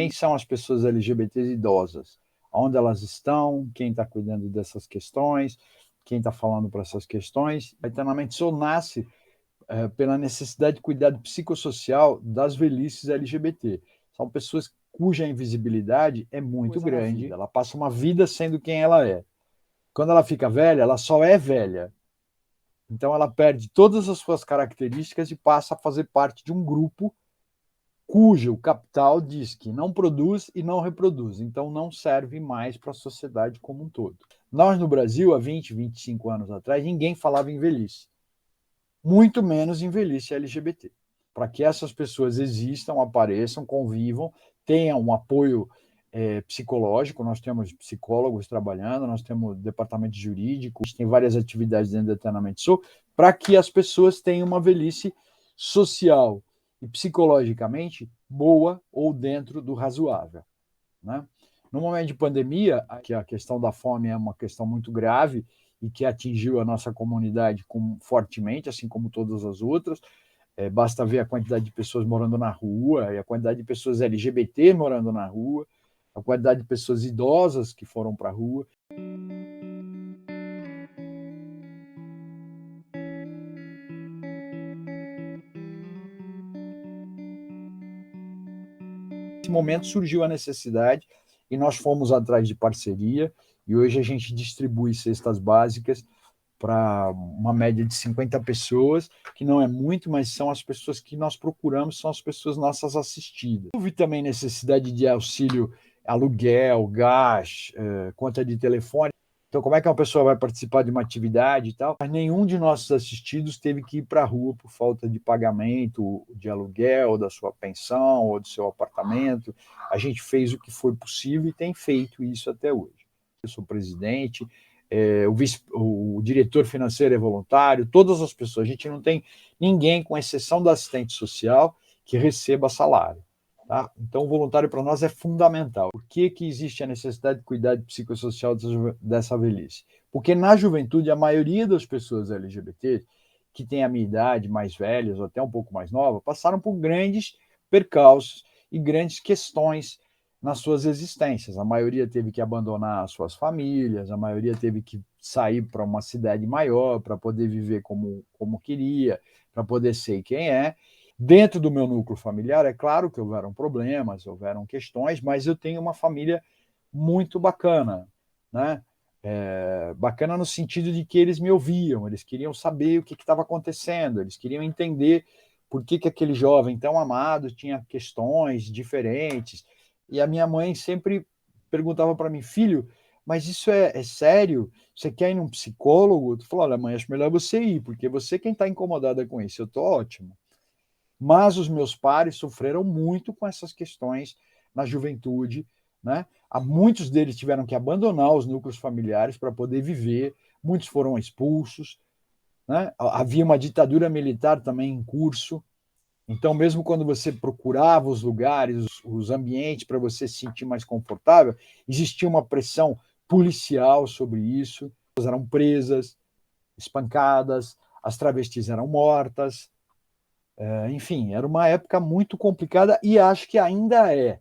quem são as pessoas LGBTs idosas, onde elas estão, quem está cuidando dessas questões, quem está falando para essas questões. A Eternamente Sou nasce pela necessidade de cuidado psicossocial das velhices LGBT. São pessoas cuja invisibilidade é muito grande. Ela passa uma vida sendo quem ela é. Quando ela fica velha, ela só é velha. Então ela perde todas as suas características e passa a fazer parte de um grupo cujo capital diz que não produz e não reproduz, então não serve mais para a sociedade como um todo. Nós no Brasil, há 20, 25 anos atrás, ninguém falava em velhice, muito menos em velhice LGBT. Para que essas pessoas existam, apareçam, convivam, tenham um apoio psicológico, nós temos psicólogos trabalhando, nós temos departamento jurídico, a gente tem várias atividades dentro do Eternamente Sou, para que as pessoas tenham uma velhice social e psicologicamente boa ou dentro do razoável, né? No momento de pandemia, que a questão da fome é uma questão muito grave e que atingiu a nossa comunidade fortemente, assim como todas as outras, basta ver a quantidade de pessoas morando na rua, e a quantidade de pessoas LGBT morando na rua, a quantidade de pessoas idosas que foram para a rua. Nesse momento surgiu a necessidade e nós fomos atrás de parceria e hoje a gente distribui cestas básicas para uma média de 50 pessoas, que não é muito, mas são as pessoas que nós procuramos, são as pessoas nossas assistidas. Houve também necessidade de auxílio, aluguel, gás, conta de telefone. Então, como é que uma pessoa vai participar de uma atividade e tal? Mas nenhum de nossos assistidos teve que ir para a rua por falta de pagamento de aluguel, da sua pensão ou do seu apartamento. A gente fez o que foi possível e tem feito isso até hoje. Eu sou presidente, o diretor financeiro é voluntário, todas as pessoas. A gente não tem ninguém, com exceção da assistente social, que receba salário. Tá? Então, o voluntário para nós é fundamental. Por que existe a necessidade de cuidado psicossocial dessa velhice? Porque na juventude, a maioria das pessoas LGBT, que tem a minha idade, mais velhas ou até um pouco mais nova, passaram por grandes percalços e grandes questões nas suas existências. A maioria teve que abandonar as suas famílias, a maioria teve que sair para uma cidade maior para poder viver como queria, para poder ser quem é. Dentro do meu núcleo familiar, é claro que houveram problemas, houveram questões, mas eu tenho uma família muito bacana, né? Bacana no sentido de que eles me ouviam, eles queriam saber o que estava acontecendo, eles queriam entender por que aquele jovem tão amado tinha questões diferentes. E a minha mãe sempre perguntava para mim, filho, mas isso é sério? Você quer ir num psicólogo? Tu falou, olha, mãe, acho melhor você ir, porque você quem está incomodada com isso, eu estou ótimo. Mas os meus pares sofreram muito com essas questões na juventude, né? Muitos deles tiveram que abandonar os núcleos familiares para poder viver, muitos foram expulsos, né? Havia uma ditadura militar também em curso, então mesmo quando você procurava os lugares, os ambientes para você se sentir mais confortável, existia uma pressão policial sobre isso, as eram presas, espancadas, as travestis eram mortas, enfim, era uma época muito complicada e acho que ainda é,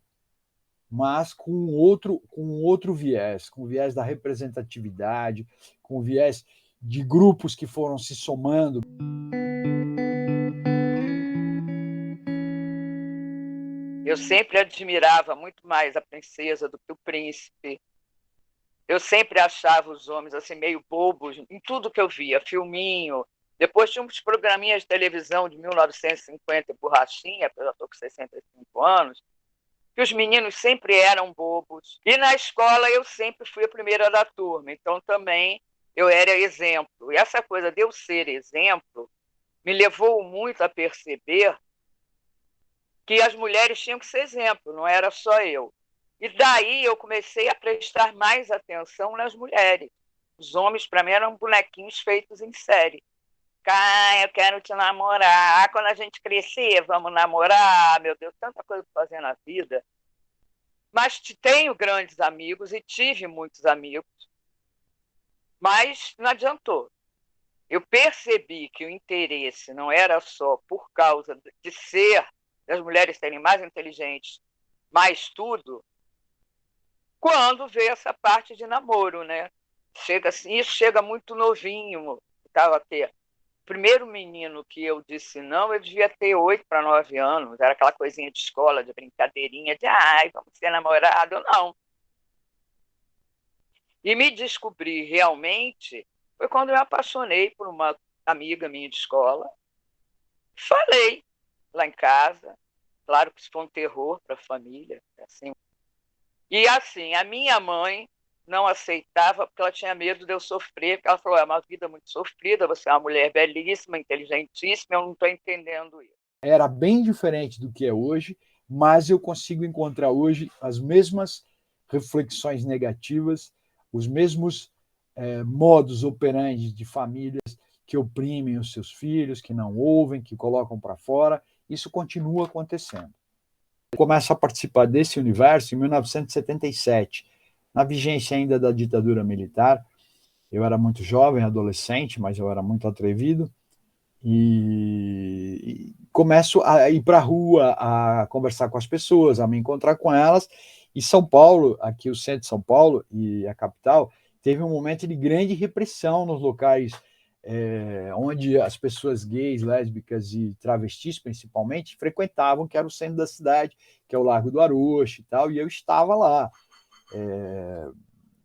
mas com outro viés, com o viés da representatividade, com o viés de grupos que foram se somando. Eu sempre admirava muito mais a princesa do que o príncipe. Eu sempre achava os homens assim meio bobos em tudo que eu via, filminho. Depois tinha uns programinhas de televisão de 1950, borrachinha, eu já estou com 65 anos, que os meninos sempre eram bobos. E na escola eu sempre fui a primeira da turma, então também eu era exemplo. E essa coisa de eu ser exemplo me levou muito a perceber que as mulheres tinham que ser exemplo, não era só eu. E daí eu comecei a prestar mais atenção nas mulheres. Os homens, para mim, eram bonequinhos feitos em série. Eu quero te namorar. Quando a gente crescer, vamos namorar. Meu Deus, tanta coisa para fazer na vida. Mas tenho grandes amigos e tive muitos amigos, mas não adiantou. Eu percebi que o interesse não era só por causa de ser, das mulheres serem mais inteligentes, mais tudo, quando veio essa parte de namoro, né? Chega assim, isso chega muito novinho. Tava ter o primeiro menino que eu disse não, eu devia ter 8 para 9 anos. Era aquela coisinha de escola, de brincadeirinha, de ai, vamos ser namorado. Eu não. E me descobri realmente foi quando eu me apaixonei por uma amiga minha de escola. Falei lá em casa. Claro que isso foi um terror para a família. Assim. E assim, a minha mãe não aceitava porque ela tinha medo de eu sofrer, porque ela falou, é uma vida muito sofrida, você é uma mulher belíssima, inteligentíssima, eu não estou entendendo isso. Era bem diferente do que é hoje, mas eu consigo encontrar hoje as mesmas reflexões negativas, os mesmos modus operandi de famílias que oprimem os seus filhos, que não ouvem, que colocam para fora. Isso continua acontecendo. Eu começo a participar desse universo em 1977, na vigência ainda da ditadura militar. Eu era muito jovem, adolescente, mas eu era muito atrevido. E começo a ir para a rua, a conversar com as pessoas, a me encontrar com elas. E São Paulo, aqui o centro de São Paulo e a capital, teve um momento de grande repressão nos locais onde as pessoas gays, lésbicas e travestis, principalmente, frequentavam, que era o centro da cidade, que é o Largo do Arocho e tal, e eu estava lá.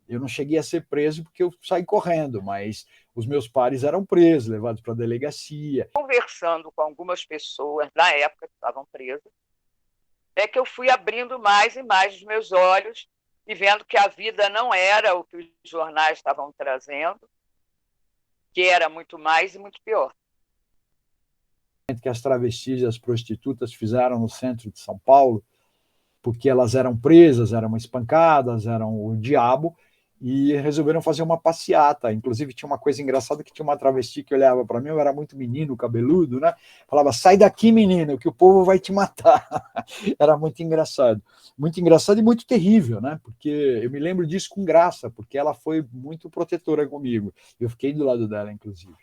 Eu não cheguei a ser preso porque eu saí correndo, mas os meus pares eram presos, levados para a delegacia. Conversando com algumas pessoas na época que estavam presas, é que eu fui abrindo mais e mais os meus olhos e vendo que a vida não era o que os jornais estavam trazendo, que era muito mais e muito pior. Que as travestis e as prostitutas fizeram no centro de São Paulo, porque elas eram presas, eram espancadas, eram o diabo, e resolveram fazer uma passeata. Inclusive, tinha uma coisa engraçada que tinha uma travesti que olhava para mim, eu era muito menino, cabeludo, né? Falava, sai daqui, menino, que o povo vai te matar. Era muito engraçado e muito terrível, né? Porque eu me lembro disso com graça, porque ela foi muito protetora comigo. Eu fiquei do lado dela, inclusive.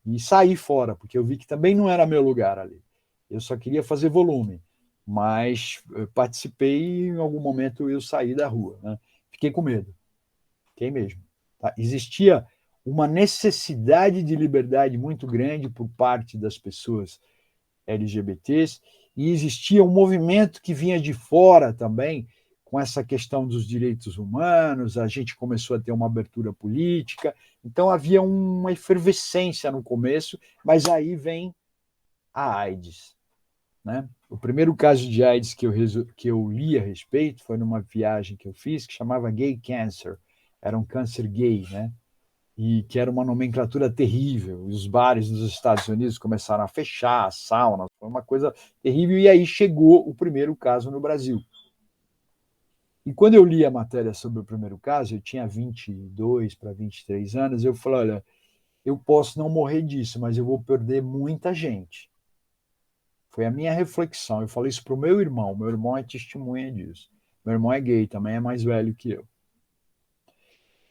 E saí fora, porque eu vi que também não era meu lugar ali. Eu só queria fazer volume, mas participei e em algum momento eu saí da rua, né? Fiquei com medo, fiquei mesmo. Tá? Existia uma necessidade de liberdade muito grande por parte das pessoas LGBTs e existia um movimento que vinha de fora também com essa questão dos direitos humanos, a gente começou a ter uma abertura política, então havia uma efervescência no começo, mas aí vem a AIDS. Né? O primeiro caso de AIDS que eu li a respeito foi numa viagem que eu fiz, que chamava Gay Cancer, era um câncer gay, né? E que era uma nomenclatura terrível. E os bares dos Estados Unidos começaram a fechar, as saunas, foi uma coisa terrível. E aí chegou o primeiro caso no Brasil. E quando eu li a matéria sobre o primeiro caso, eu tinha 22 para 23 anos, eu falei, olha, eu posso não morrer disso, mas eu vou perder muita gente. Foi a minha reflexão. Eu falei isso para o meu irmão é testemunha disso. Meu irmão é gay, também é mais velho que eu.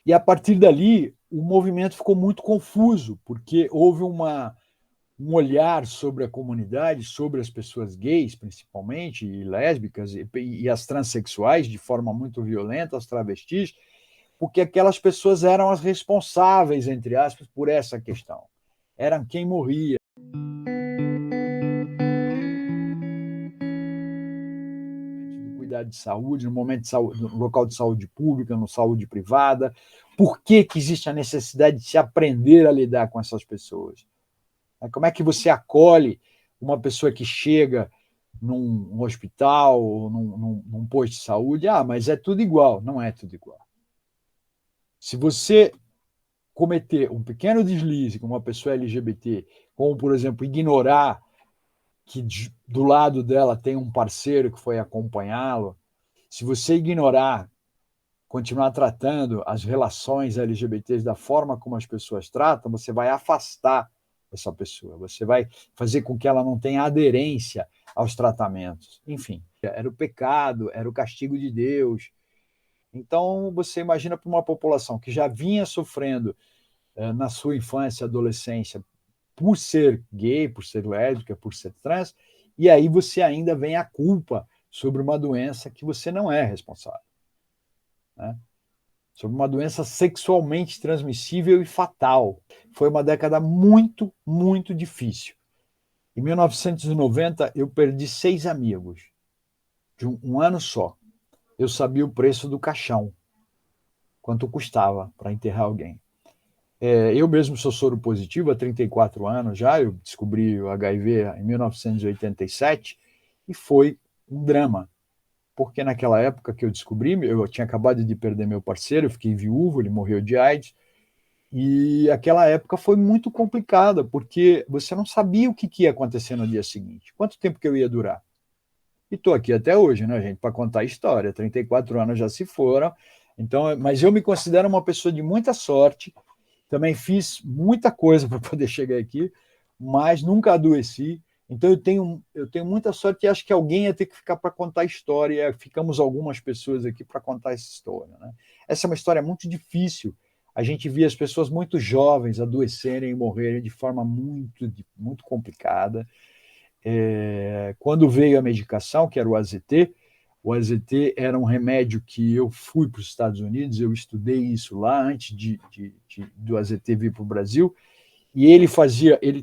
E a partir dali, o movimento ficou muito confuso, porque houve um olhar sobre a comunidade, sobre as pessoas gays, principalmente, e lésbicas, e as transexuais, de forma muito violenta, as travestis, porque aquelas pessoas eram as responsáveis, entre aspas, por essa questão. Eram quem morria. Cuidar de saúde, no momento de saúde, no local de saúde pública, no saúde privada. Por que existe a necessidade de se aprender a lidar com essas pessoas? Como é que você acolhe uma pessoa que chega num hospital ou num posto de saúde? Ah, mas é tudo igual. Não é tudo igual. Se você cometer um pequeno deslize com uma pessoa LGBT, como, por exemplo, ignorar que do lado dela tem um parceiro que foi acompanhá-lo, se você ignorar, continuar tratando as relações LGBTs da forma como as pessoas tratam, você vai afastar essa pessoa, você vai fazer com que ela não tenha aderência aos tratamentos. Enfim, era o pecado, era o castigo de Deus. Então, você imagina para uma população que já vinha sofrendo na sua infância e adolescência por ser gay, por ser lésbica, por ser trans, e aí você ainda vem a culpa sobre uma doença que você não é responsável, né? Sobre uma doença sexualmente transmissível e fatal. Foi uma década muito, muito difícil. Em 1990, eu perdi 6 amigos, de um ano só. Eu sabia o preço do caixão, quanto custava para enterrar alguém. Eu mesmo sou soro positivo há 34 anos já, eu descobri o HIV em 1987 e foi um drama, porque naquela época que eu descobri, eu tinha acabado de perder meu parceiro, eu fiquei viúvo, ele morreu de AIDS, e aquela época foi muito complicada, porque você não sabia o que ia acontecer no dia seguinte, quanto tempo que eu ia durar. E estou aqui até hoje, né, gente, para contar a história. 34 anos já se foram, então, mas eu me considero uma pessoa de muita sorte, também fiz muita coisa para poder chegar aqui, mas nunca adoeci. Então eu tenho muita sorte e acho que alguém ia ter que ficar para contar a história. Ficamos algumas pessoas aqui para contar essa história, né? Essa é uma história muito difícil. A gente via as pessoas muito jovens adoecerem e morrerem de forma muito, muito complicada. Quando veio a medicação, que era o AZT era um remédio que eu fui para os Estados Unidos, eu estudei isso lá antes do AZT vir para o Brasil, e ele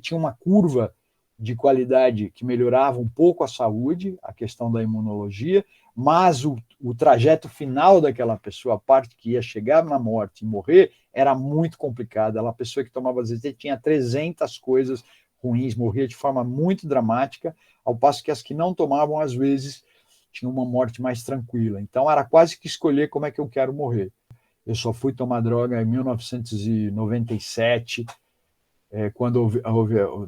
tinha uma curva de qualidade que melhorava um pouco a saúde, a questão da imunologia, mas o trajeto final daquela pessoa, a parte que ia chegar na morte e morrer, era muito complicada. A pessoa que tomava AZT tinha 300 coisas ruins, morria de forma muito dramática, ao passo que as que não tomavam, às vezes, tinham uma morte mais tranquila. Então, era quase que escolher como é que eu quero morrer. Eu só fui tomar droga em 1997,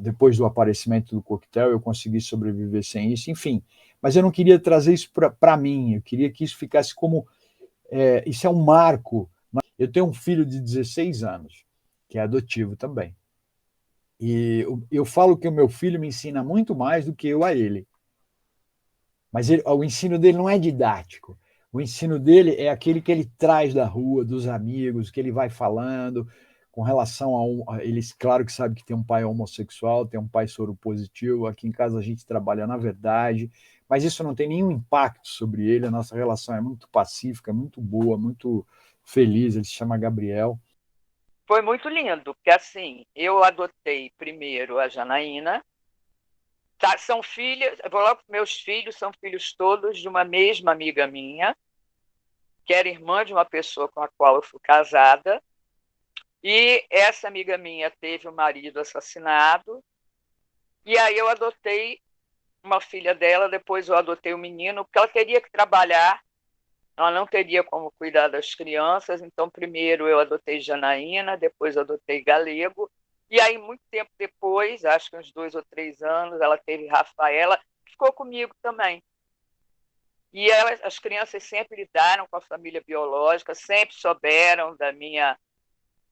depois do aparecimento do coquetel, eu consegui sobreviver sem isso, enfim. Mas eu não queria trazer isso para mim, eu queria que isso ficasse como... isso é um marco. Eu tenho um filho de 16 anos, que é adotivo também. E eu falo que o meu filho me ensina muito mais do que eu a ele. Mas o ensino dele não é didático. O ensino dele é aquele que ele traz da rua, dos amigos, que ele vai falando com relação ele, claro que sabe que tem um pai homossexual, tem um pai soro positivo. Aqui em casa a gente trabalha na verdade, mas isso não tem nenhum impacto sobre ele. A nossa relação é muito pacífica, muito boa, muito feliz. Ele se chama Gabriel. Foi muito lindo, porque assim, eu adotei primeiro a Janaína. Tá, são filhas, eu vou logo, meus filhos são filhos todos de uma mesma amiga minha, que era irmã de uma pessoa com a qual eu fui casada. E essa amiga minha teve o marido assassinado. E aí eu adotei uma filha dela, depois eu adotei o menino, porque ela teria que trabalhar, ela não teria como cuidar das crianças. Então, primeiro eu adotei Janaína, depois eu adotei Galego. E aí, muito tempo depois, acho que uns 2 ou 3 anos, ela teve Rafaela, que ficou comigo também. E as crianças sempre lidaram com a família biológica, sempre souberam da minha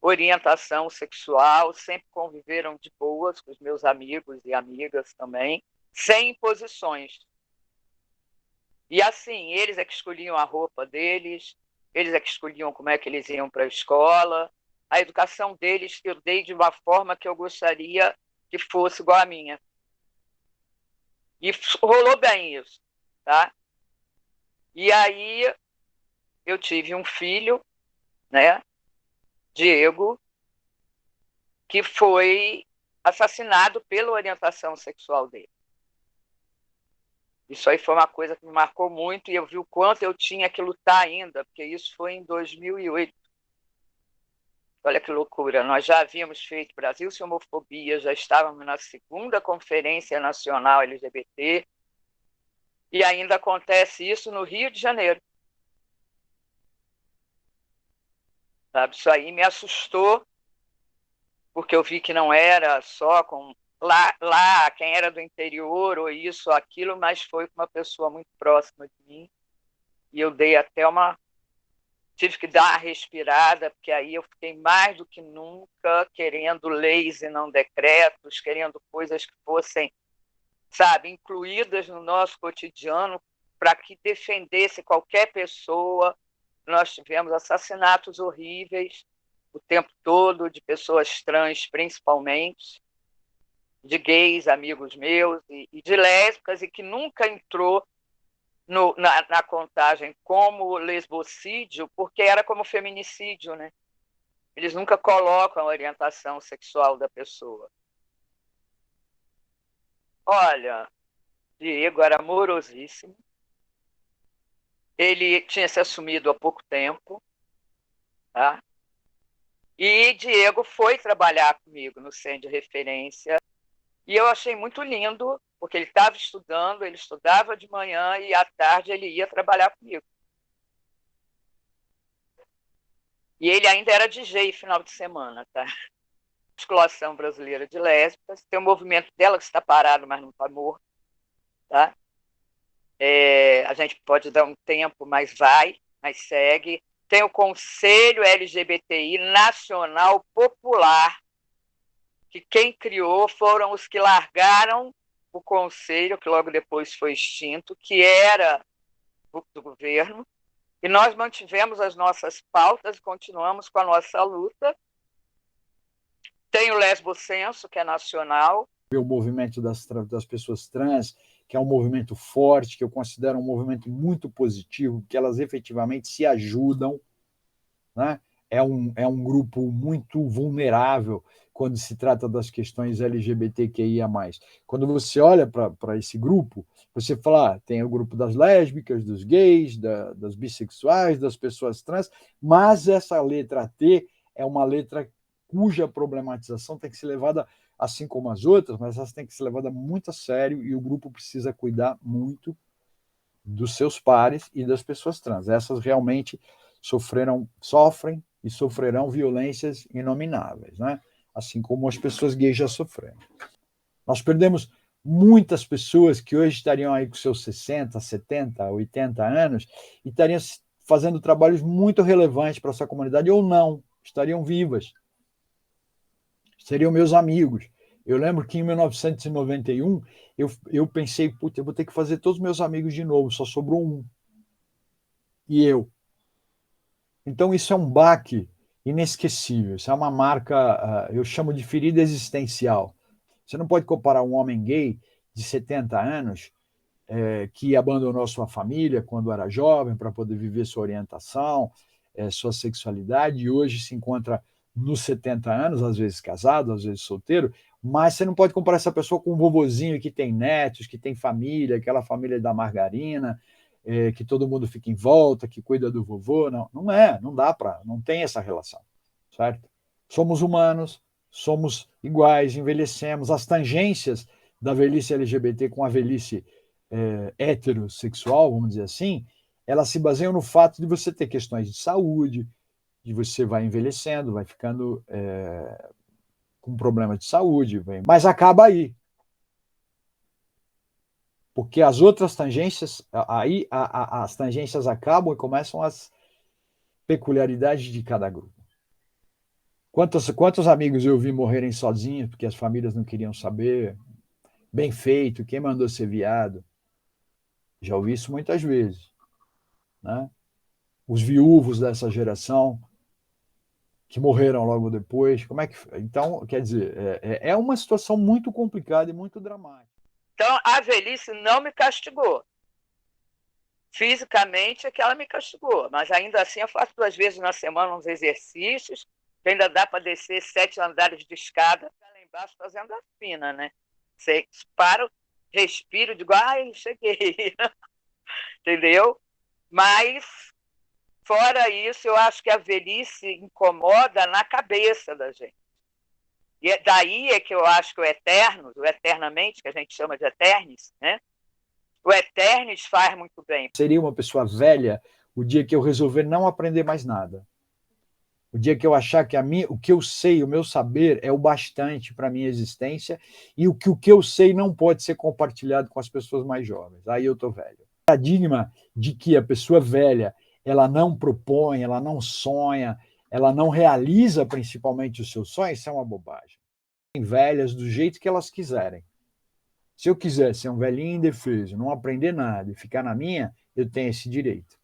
orientação sexual, sempre conviveram de boas com os meus amigos e amigas também, sem imposições. E assim, eles é que escolhiam a roupa deles, eles é que escolhiam como é que eles iam para a escola. A educação deles eu dei de uma forma que eu gostaria que fosse igual à minha. E rolou bem isso, tá? E aí eu tive um filho, né, Diego, que foi assassinado pela orientação sexual dele. Isso aí foi uma coisa que me marcou muito, e eu vi o quanto eu tinha que lutar ainda, porque isso foi em 2008. Olha que loucura, nós já havíamos feito Brasil Sem Homofobia, já estávamos na 2ª Conferência Nacional LGBT, e ainda acontece isso no Rio de Janeiro. Sabe? Isso aí me assustou, porque eu vi que não era só com lá quem era do interior ou isso ou aquilo, mas foi com uma pessoa muito próxima de mim. E eu dei até tive que dar uma respirada, porque aí eu fiquei mais do que nunca querendo leis e não decretos, querendo coisas que fossem, sabe, incluídas no nosso cotidiano para que defendesse qualquer pessoa. Nós tivemos assassinatos horríveis o tempo todo, de pessoas trans principalmente, de gays, amigos meus, e de lésbicas, e que nunca entrou na contagem como lesbocídio, porque era como feminicídio, né? Eles nunca colocam a orientação sexual da pessoa. Olha, Diego era amorosíssimo. Ele tinha se assumido há pouco tempo, tá? E Diego foi trabalhar comigo no Centro de Referência. E eu achei muito lindo, porque ele estava estudando, ele estudava de manhã e à tarde ele ia trabalhar comigo. E ele ainda era DJ final de semana, tá? Musculação Brasileira de Lésbicas. Tem o movimento dela que está parado, mas não está morto, tá? A gente pode dar um tempo, mas segue. Tem o Conselho LGBTI Nacional Popular, que quem criou foram os que largaram o conselho, que logo depois foi extinto, que era do governo, e nós mantivemos as nossas pautas e continuamos com a nossa luta. Tem o Lesbocenso, que é nacional. O movimento das pessoas trans, que é um movimento forte, que eu considero um movimento muito positivo, que elas efetivamente se ajudam, né? É um grupo muito vulnerável quando se trata das questões LGBTQIA+. Quando você olha para esse grupo, você fala, tem o grupo das lésbicas, dos gays, das bissexuais, das pessoas trans, mas essa letra T é uma letra cuja problematização tem que ser levada, assim como as outras, mas elas têm que ser levadas muito a sério e o grupo precisa cuidar muito dos seus pares e das pessoas trans. Essas realmente sofrem e sofrerão violências inomináveis, né? Assim como as pessoas gays já sofreram. Nós perdemos muitas pessoas que hoje estariam aí com seus 60, 70, 80 anos e estariam fazendo trabalhos muito relevantes para essa comunidade ou não, estariam vivas. Seriam meus amigos. Eu lembro que em 1991 eu pensei, eu vou ter que fazer todos os meus amigos de novo, só sobrou um. E eu. Então, isso é um baque inesquecível, isso é uma marca, eu chamo de ferida existencial. Você não pode comparar um homem gay de 70 anos que abandonou sua família quando era jovem para poder viver sua orientação, sua sexualidade, e hoje se encontra nos 70 anos, às vezes casado, às vezes solteiro, mas você não pode comparar essa pessoa com um vovozinho que tem netos, que tem família, aquela família da margarina, que todo mundo fica em volta, que cuida do vovô. Não, não dá para, não tem essa relação, certo? Somos humanos, somos iguais, envelhecemos, as tangências da velhice LGBT com a velhice heterossexual, vamos dizer assim, elas se baseiam no fato de você ter questões de saúde, de você vai envelhecendo, vai ficando com problemas de saúde, mas acaba aí. Porque as outras tangências, aí as tangências acabam e começam as peculiaridades de cada grupo. Quantos amigos eu vi morrerem sozinhos porque as famílias não queriam saber? Bem feito, quem mandou ser viado? Já ouvi isso muitas vezes, né? Os viúvos dessa geração que morreram logo depois, como é que... Então, quer dizer, é uma situação muito complicada e muito dramática. Então, a velhice não me castigou. Fisicamente é que ela me castigou, mas ainda assim eu faço 2 vezes na semana uns exercícios, que ainda dá para descer 7 andares de escada, lá embaixo fazendo a fina, né? Você para, respiro, digo, ai, cheguei, entendeu? Mas, fora isso, eu acho que a velhice incomoda na cabeça da gente. E daí é que eu acho que o eterno, o eternamente, que a gente chama de eternis, né? O eternis faz muito bem. Seria uma pessoa velha o dia que eu resolver não aprender mais nada. O dia que eu achar que o que eu sei, o meu saber é o bastante para a minha existência e o que eu sei não pode ser compartilhado com as pessoas mais jovens. Aí eu estou velho. O paradigma de que a pessoa velha ela não propõe, ela não sonha, ela não realiza principalmente os seus sonhos, isso é uma bobagem. Tem velhas do jeito que elas quiserem. Se eu quiser ser um velhinho indefeso, não aprender nada e ficar na minha, eu tenho esse direito.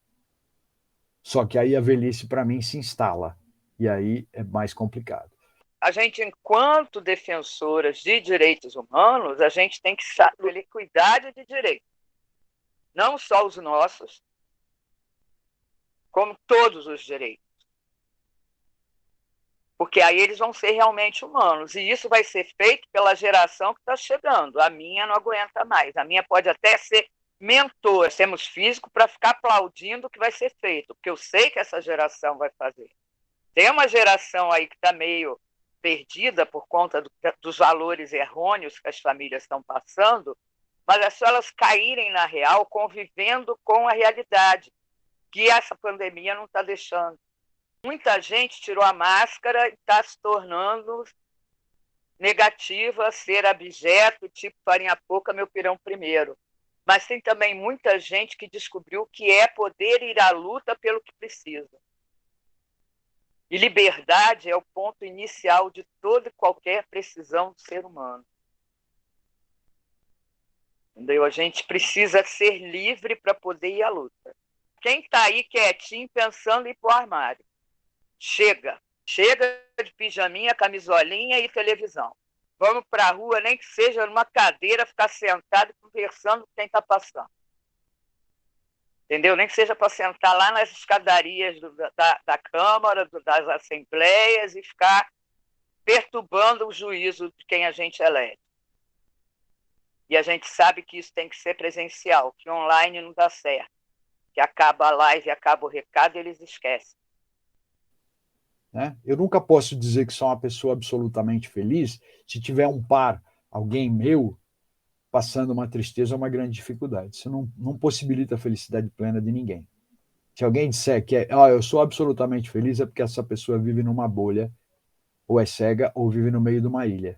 Só que aí a velhice, para mim, se instala. E aí é mais complicado. A gente, enquanto defensoras de direitos humanos, a gente tem que saber equidade de direitos. não só os nossos, como todos os direitos. Porque aí eles vão ser realmente humanos. E isso vai ser feito pela geração que está chegando. A minha não aguenta mais. A minha pode até ser mentor. Temos físico para ficar aplaudindo o que vai ser feito, porque eu sei que essa geração vai fazer. Tem uma geração aí que está meio perdida por conta dos valores errôneos que as famílias estão passando, mas é só elas caírem na real, convivendo com a realidade, que essa pandemia não está deixando. Muita gente tirou a máscara e está se tornando negativa, ser abjeto, tipo farinha pouca, meu pirão primeiro. Mas tem também muita gente que descobriu que é poder ir à luta pelo que precisa. E liberdade é o ponto inicial de toda e qualquer precisão do ser humano. Entendeu? A gente precisa ser livre para poder ir à luta. Quem está aí quietinho pensando em ir para o armário? Chega de pijaminha, camisolinha e televisão. Vamos para a rua, nem que seja numa cadeira, ficar sentado e conversando com quem está passando. Entendeu? Nem que seja para sentar lá nas escadarias da Câmara, das assembleias e ficar perturbando o juízo de quem a gente elege. E a gente sabe que isso tem que ser presencial, que online não dá certo. Que acaba a live, acaba o recado e eles esquecem. Né? Eu nunca posso dizer que sou uma pessoa absolutamente feliz se tiver um par, alguém meu, passando uma tristeza ou uma grande dificuldade. Isso não possibilita a felicidade plena de ninguém. Se alguém disser que eu sou absolutamente feliz, é porque essa pessoa vive numa bolha, ou é cega, ou vive no meio de uma ilha.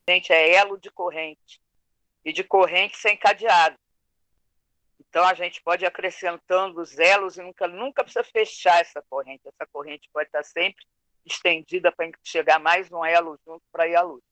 Gente, é elo de corrente. E de corrente sem cadeado. Então, a gente pode ir acrescentando os elos e nunca precisa fechar essa corrente. Essa corrente pode estar sempre estendida para chegar mais um elo junto para ir à luta.